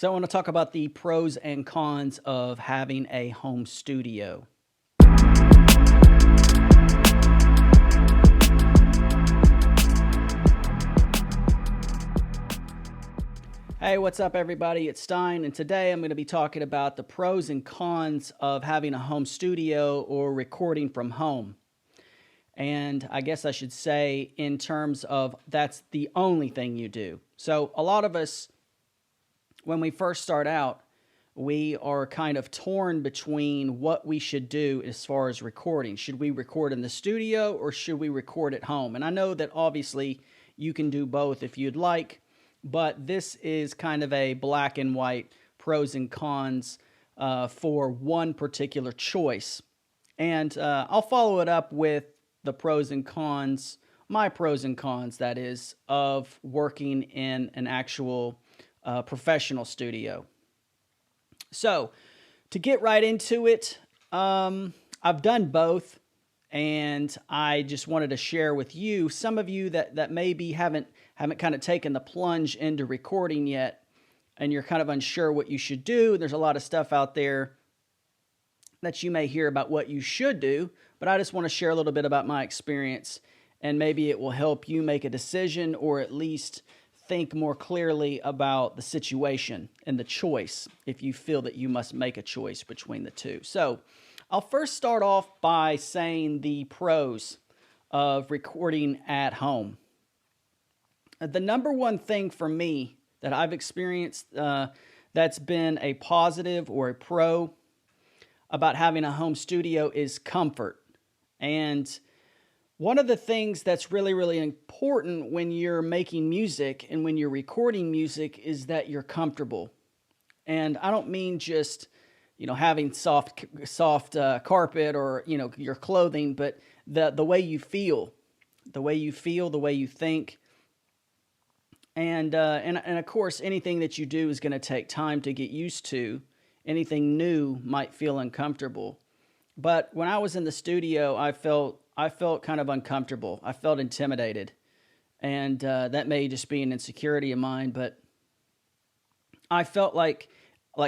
So I want to talk about the pros and cons of having a home studio. Hey, what's up everybody? It's Stein, and today I'm going to be talking about the pros and cons of having a home studio or recording from home. And I guess I should say in terms of that's the only thing you do. So a lot of us, when we first start out, we are kind of torn between what we should do as far as recording. Should we record in the studio or should we record at home? And I know that obviously you can do both if you'd like, but this is kind of a black and white pros and cons for one particular choice. And I'll follow it up with the pros and cons, my pros and cons, that is, of working in an actual professional studio. So, to get right into it, I've done both, and I just wanted to share with you, some of you that maybe haven't kind of taken the plunge into recording yet, and you're kind of unsure what you should do. There's a lot of stuff out there that you may hear about what you should do, but I just want to share a little bit about my experience, and maybe it will help you make a decision or at least think more clearly about the situation and the choice if you feel that you must make a choice between the two. So I'll first start off by saying the pros of recording at home. The number one thing for me that I've experienced that's been a positive or a pro about having a home studio is comfort. And one of the things that's really, really important when you're making music and when you're recording music is that you're comfortable. And I don't mean just, having soft carpet or, your clothing, but the way you feel, the way you think. And of course, anything that you do is going to take time to get used to. Anything new might feel uncomfortable. But when I was in the studio, I felt kind of uncomfortable. I felt intimidated. And that may just be an insecurity of mine, but I felt like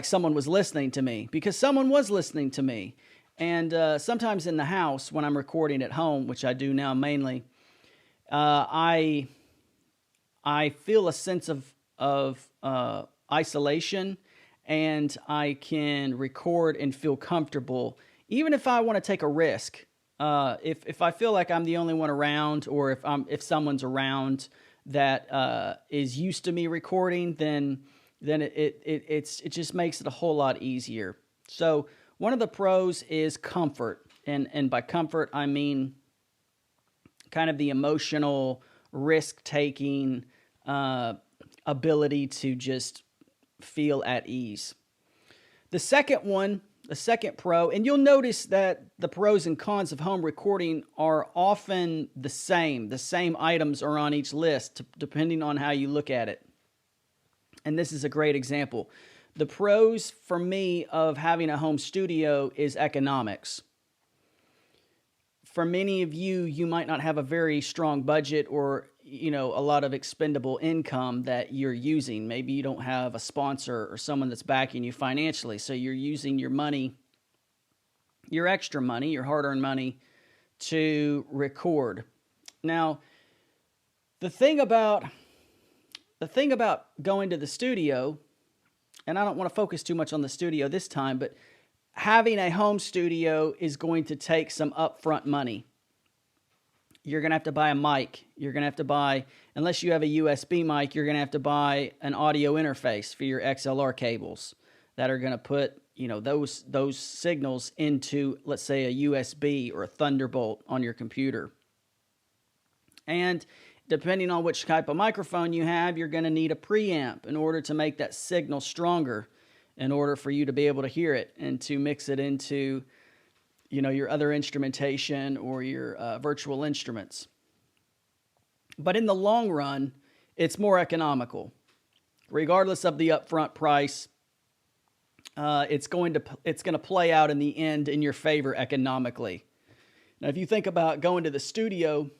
someone was listening to me, because someone was listening to me. And sometimes in the house, when I'm recording at home, which I do now mainly, I feel a sense of isolation, and I can record and feel comfortable, even if I want to take a risk. If I feel like I'm the only one around, or if someone's around that is used to me recording, then it just makes it a whole lot easier. So one of the pros is comfort, and by comfort I mean kind of the emotional risk-taking ability to just feel at ease. The second pro, and you'll notice that the pros and cons of home recording are often the same. The same items are on each list, depending on how you look at it. And this is a great example. The pros for me of having a home studio is economics. For many of you, you might not have a very strong budget or a lot of expendable income that you're using. Maybe you don't have a sponsor or someone that's backing you financially, so you're using your money, your extra money, your hard-earned money to record. Now, the thing about going to the studio, and I don't want to focus too much on the studio this time, but having a home studio is going to take some upfront money. You're going to have to buy a mic. You're going to have to buy, unless you have a USB mic, you're going to have to buy an audio interface for your XLR cables that are going to put, those signals into, let's say, a USB or a Thunderbolt on your computer. And depending on which type of microphone you have, you're going to need a preamp in order to make that signal stronger, in order for you to be able to hear it and to mix it into your other instrumentation or your virtual instruments. But in the long run, it's more economical. Regardless of the upfront price, it's going to play out in the end in your favor economically. Now, if you think about going to the studio,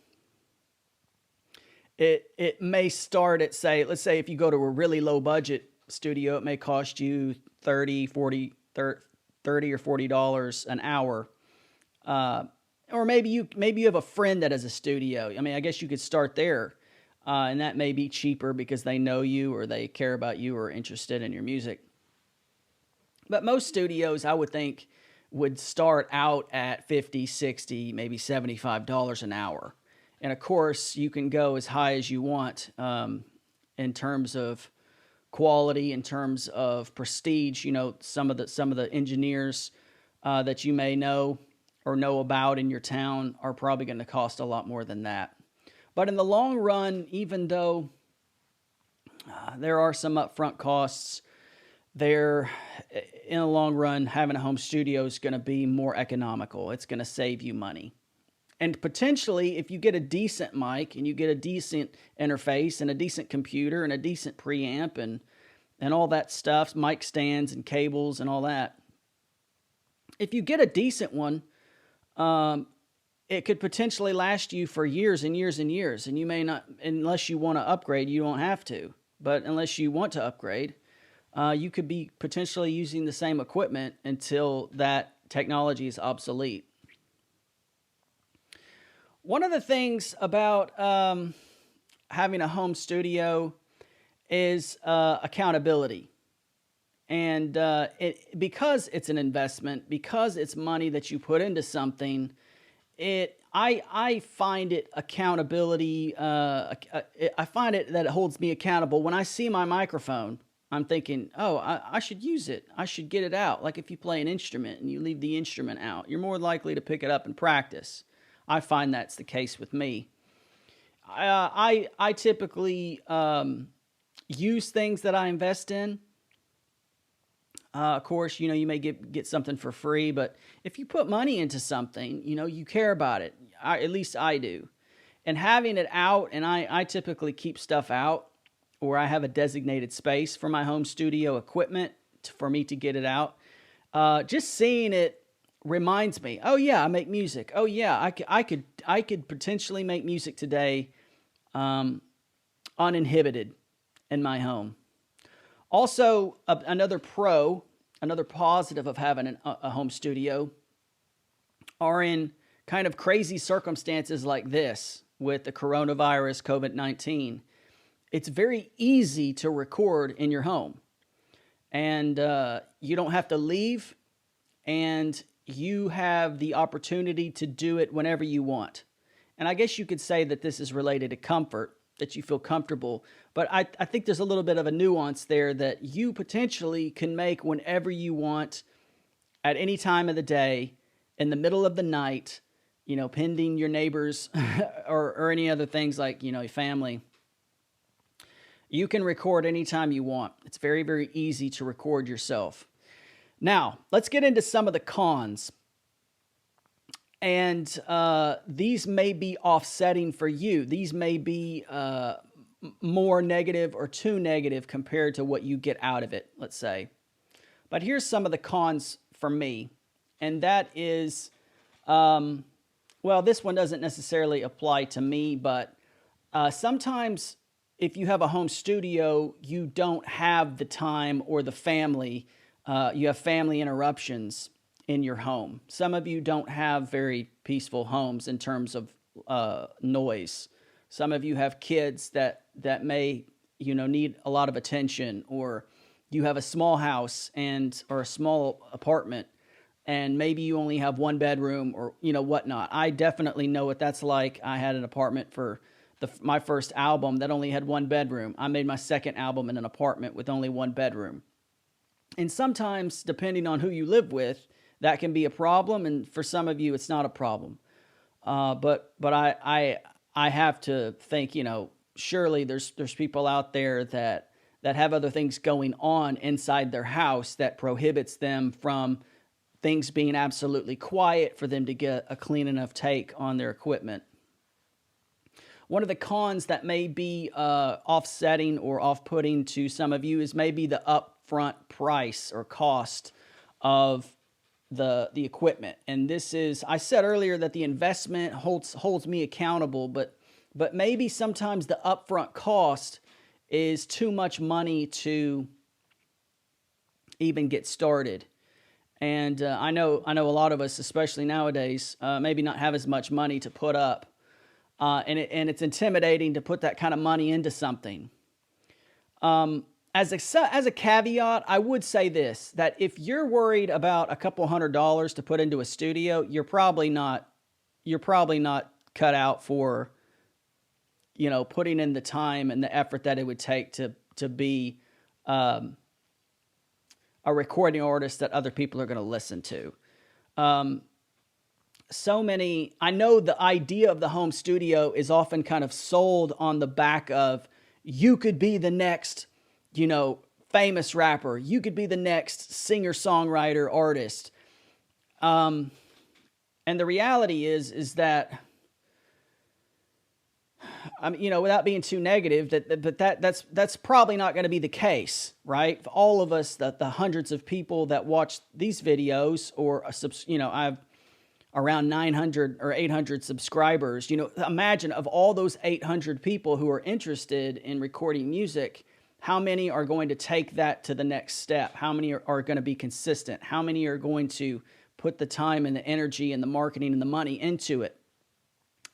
it may start at, let's say if you go to a really low budget studio, it may cost you 30, 40, 30 or $40 an hour. Or maybe you have a friend that has a studio. I mean, I guess you could start there. And that may be cheaper because they know you or they care about you or are interested in your music. But most studios, I would think, would start out at $50, $60, maybe $75 an hour. And of course, you can go as high as you want in terms of quality, in terms of prestige. You know, some of the engineers that you may know or know about in your town are probably going to cost a lot more than that. But in the long run, even though there are some upfront costs, in the long run, having a home studio is going to be more economical. It's going to save you money. And potentially, if you get a decent mic and you get a decent interface and a decent computer and a decent preamp and all that stuff, mic stands and cables and all that, if you get a decent one, it could potentially last you for years and years and years. And you may not, unless you want to upgrade, you don't have to. But unless you want to upgrade, you could be potentially using the same equipment until that technology is obsolete. One of the things about having a home studio is accountability. And because it's an investment, because it's money that you put into something, I find it accountability. I find it that it holds me accountable. When I see my microphone, I'm thinking, oh, I should use it. I should get it out. Like if you play an instrument and you leave the instrument out, you're more likely to pick it up and practice. I find that's the case with me. I typically use things that I invest in. Of course, you know, you may get something for free, but if you put money into something, you know, you care about it. At least I do. And having it out, and I typically keep stuff out, or I have a designated space for my home studio equipment for me to get it out. Just seeing it reminds me, oh yeah, I make music. Oh yeah, I could potentially make music today, uninhibited in my home. Also, another positive of having a home studio are in kind of crazy circumstances like this with the coronavirus, COVID-19. It's very easy to record in your home. And you don't have to leave, and you have the opportunity to do it whenever you want. And I guess you could say that this is related to comfort, that you feel comfortable. But I think there's a little bit of a nuance there that you potentially can make whenever you want, at any time of the day, in the middle of the night, you know, pending your neighbors or any other things like, you know, your family. You can record anytime you want. It's very, very easy to record yourself. Now, let's get into some of the cons. And these may be offsetting for you. These may be more negative or too negative compared to what you get out of it, let's say. But here's some of the cons for me. And that is, well, this one doesn't necessarily apply to me, but sometimes if you have a home studio, you don't have the time or the family. You have family interruptions in your home. Some of you don't have very peaceful homes in terms of noise. Some of you have kids that may, you know, need a lot of attention, or you have a small house or a small apartment, and maybe you only have one bedroom or, you know, whatnot. I definitely know what that's like. I had an apartment for my first album that only had one bedroom. I made my second album in an apartment with only one bedroom. And sometimes, depending on who you live with, that can be a problem, and for some of you, it's not a problem. But I have to think, you know, surely there's people out there that have other things going on inside their house that prohibits them from things being absolutely quiet for them to get a clean enough take on their equipment. One of the cons that may be offsetting or off-putting to some of you is maybe the upfront price or cost of the equipment. And this is, I said earlier that the investment holds me accountable, but maybe sometimes the upfront cost is too much money to even get started. And I know a lot of us, especially nowadays, maybe not have as much money to put up, and it's intimidating to put that kind of money into something. As a caveat, I would say this, that if you're worried about a couple $100 to put into a studio, you're probably not cut out for, putting in the time and the effort that it would take to be a recording artist that other people are going to listen to. I know the idea of the home studio is often kind of sold on the back of, you could be the next, famous rapper. You could be the next singer-songwriter artist. And the reality is that, without being too negative, that's probably not going to be the case, right? For all of us, the hundreds of people that watch these videos, or I have around 900 or 800 subscribers. Imagine, of all those 800 people who are interested in recording music, how many are going to take that to the next step? How many are going to be consistent? How many are going to put the time and the energy and the marketing and the money into it?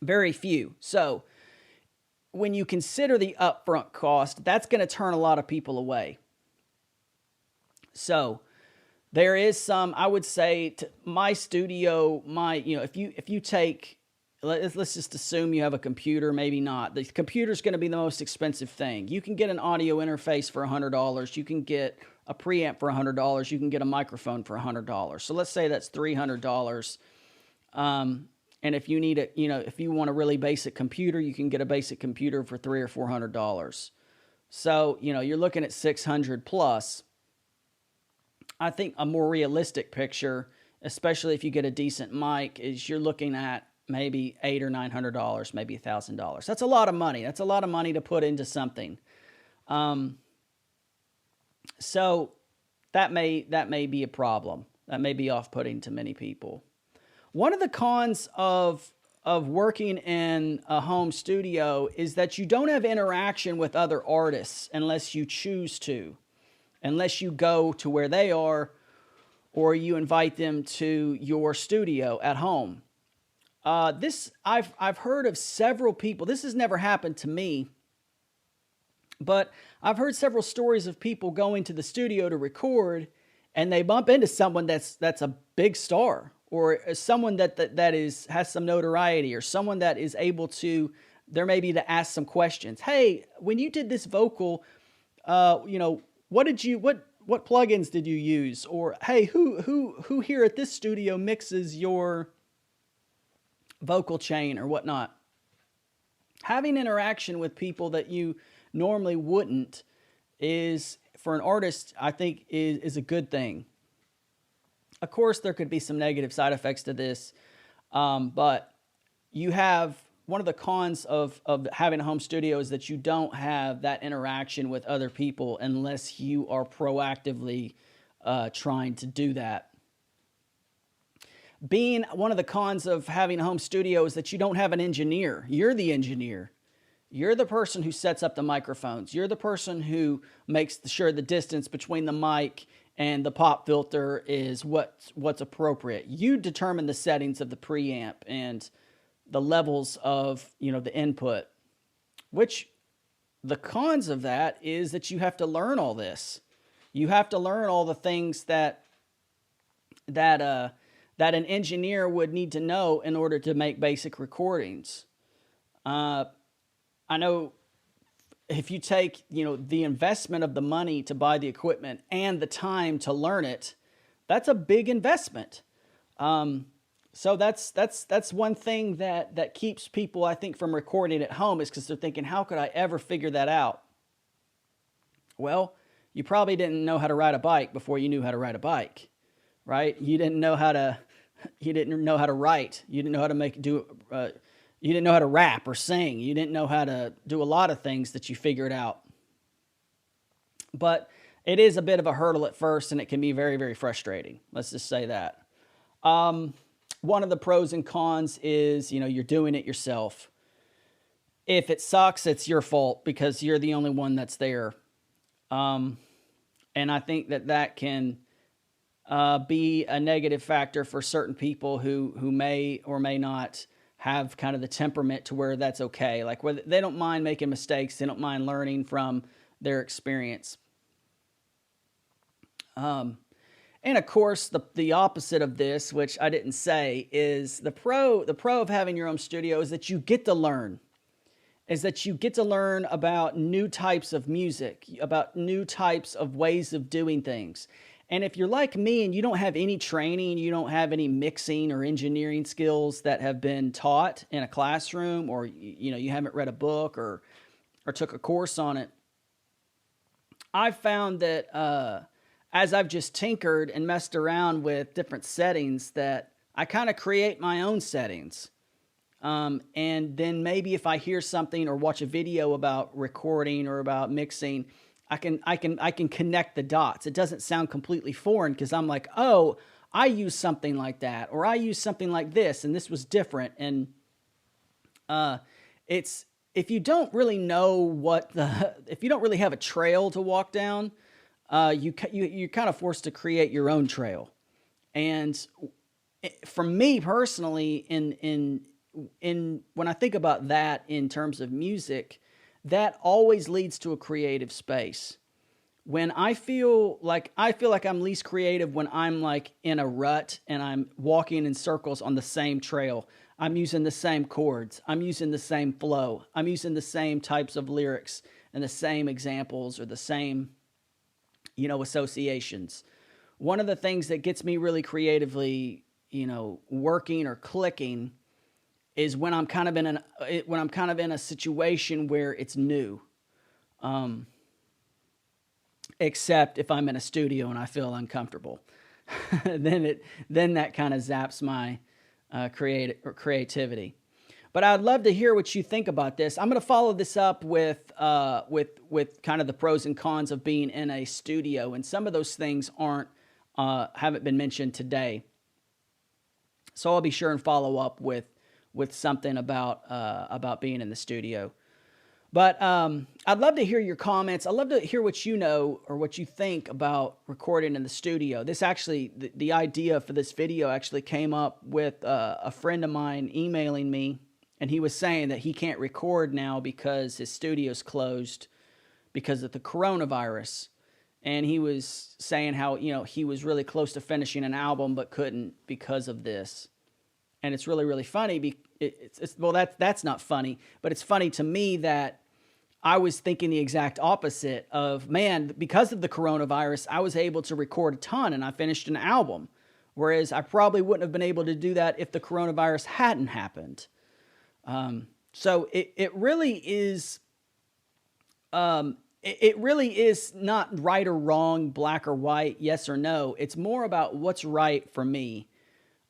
Very few. So when you consider the upfront cost, that's going to turn a lot of people away. So there is some, I would say, my studio, if you take, let's just assume you have a computer, maybe not. The computer's going to be the most expensive thing. You can get an audio interface for $100. You can get a preamp for $100. You can get a microphone for $100. So let's say that's $300. And if you need if you want a really basic computer, you can get a basic computer for $300 or $400. So, you're looking at $600 plus. I think a more realistic picture, especially if you get a decent mic, is you're looking at maybe $800 or $900, maybe $1,000. That's a lot of money. That's a lot of money to put into something. So that may be a problem. That may be off-putting to many people. One of the cons of working in a home studio is that you don't have interaction with other artists unless you choose to, unless you go to where they are or you invite them to your studio at home. I've heard of several people. This has never happened to me, but I've heard several stories of people going to the studio to record, and they bump into someone that's a big star, or someone that has some notoriety, or someone that is able to, there may be to ask some questions. Hey, when you did this vocal, what plugins did you use? Or hey, who here at this studio mixes your vocal chain or whatnot? Having interaction with people that you normally wouldn't is, for an artist, I think is a good thing. Of course, there could be some negative side effects to this, but you have, one of the cons of having a home studio is that you don't have that interaction with other people unless you are proactively trying to do that. One of the cons of having a home studio is that you don't have an engineer. You're the engineer. You're the person who sets up the microphones. You're the person who makes sure the distance between the mic and the pop filter is what's appropriate. You determine the settings of the preamp and the levels of, the input, which the cons of that is that you have to learn all this. You have to learn all the things that an engineer would need to know in order to make basic recordings. I know if you take, the investment of the money to buy the equipment and the time to learn it, that's a big investment. So that's one thing that keeps people, I think, from recording at home, is because they're thinking, how could I ever figure that out? Well, you probably didn't know how to ride a bike before you knew how to ride a bike, right? You didn't know how to write. You didn't know how to you didn't know how to rap or sing. You didn't know how to do a lot of things that you figured out. But it is a bit of a hurdle at first, and it can be very, very frustrating. Let's just say that. One of the pros and cons is, you're doing it yourself. If it sucks, it's your fault because you're the only one that's there. And I think that that can be a negative factor for certain people who may or may not have kind of the temperament to where that's okay. Like where they don't mind making mistakes, they don't mind learning from their experience. And of course, the opposite of this, which I didn't say, is the pro of having your own studio is that you get to learn. Is that you get to learn about new types of music, about new types of ways of doing things. And if you're like me and you don't have any training, you don't have any mixing or engineering skills that have been taught in a classroom, or you haven't read a book or took a course on it, I've found that as I've just tinkered and messed around with different settings, that I kind of create my own settings. And then maybe if I hear something or watch a video about recording or about mixing, I can connect the dots. It doesn't sound completely foreign because I'm like, oh, I use something like that, or I use something like this, and this was different. And it's if you don't really know if you don't really have a trail to walk down, you're kind of forced to create your own trail. And for me personally, in when I think about that in terms of music, that always leads to a creative space. When I feel like I'm least creative when I'm like in a rut and I'm walking in circles on the same trail. I'm using the same chords. I'm using the same flow. I'm using the same types of lyrics and the same examples or the same, associations. One of the things that gets me really creatively, working or clicking is when I'm kind of in a situation where it's new. Except if I'm in a studio and I feel uncomfortable, then that kind of zaps my creativity. But I'd love to hear what you think about this. I'm going to follow this up with kind of the pros and cons of being in a studio, and some of those things haven't been mentioned today. So I'll be sure and follow up with something about being in the studio. But I'd love to hear your comments. I'd love to hear what you know or what you think about recording in the studio. This actually, the idea for this video actually came up with a friend of mine emailing me, and he was saying that he can't record now because his studio's closed because of the coronavirus. And he was saying how, he was really close to finishing an album but couldn't because of this. And it's really, really funny. That's not funny, but it's funny to me that I was thinking the exact opposite of, man, because of the coronavirus, I was able to record a ton and I finished an album. Whereas I probably wouldn't have been able to do that if the coronavirus hadn't happened. So it really is, it really is not right or wrong, black or white, yes or no. It's more about what's right for me.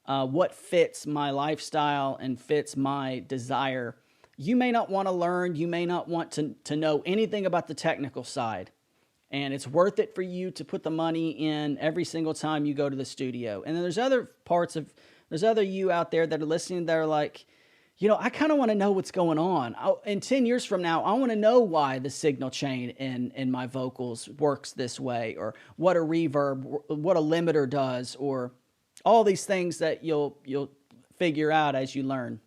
What fits my lifestyle and fits my desire. You may not want to learn, you may not want to know anything about the technical side. And it's worth it for you to put the money in every single time you go to the studio. And then there's other you out there that are listening that are like, I kind of want to know what's going on. In 10 years from now, I want to know why the signal chain in my vocals works this way, or what a reverb, what a limiter does, or all these things that you'll figure out as you learn.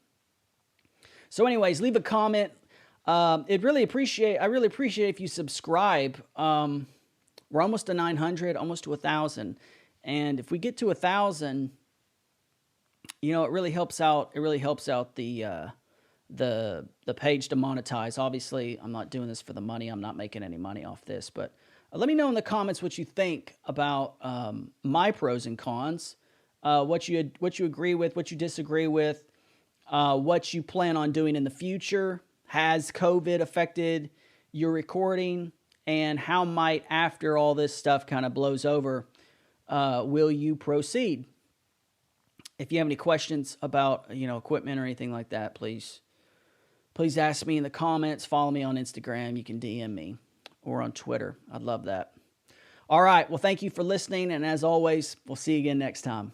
So anyways, leave a comment. I really appreciate if you subscribe. We're almost to 900, almost to 1,000. And if we get to 1,000, it really helps out. It really helps out the page to monetize. Obviously, I'm not doing this for the money. I'm not making any money off this. But let me know in the comments what you think about my pros and cons. What you agree with, what you disagree with, what you plan on doing in the future. Has COVID affected your recording? And how might, after all this stuff kind of blows over, will you proceed? If you have any questions about, equipment or anything like that, please ask me in the comments. Follow me on Instagram. You can DM me, or on Twitter. I'd love that. All right. Well, thank you for listening. And as always, we'll see you again next time.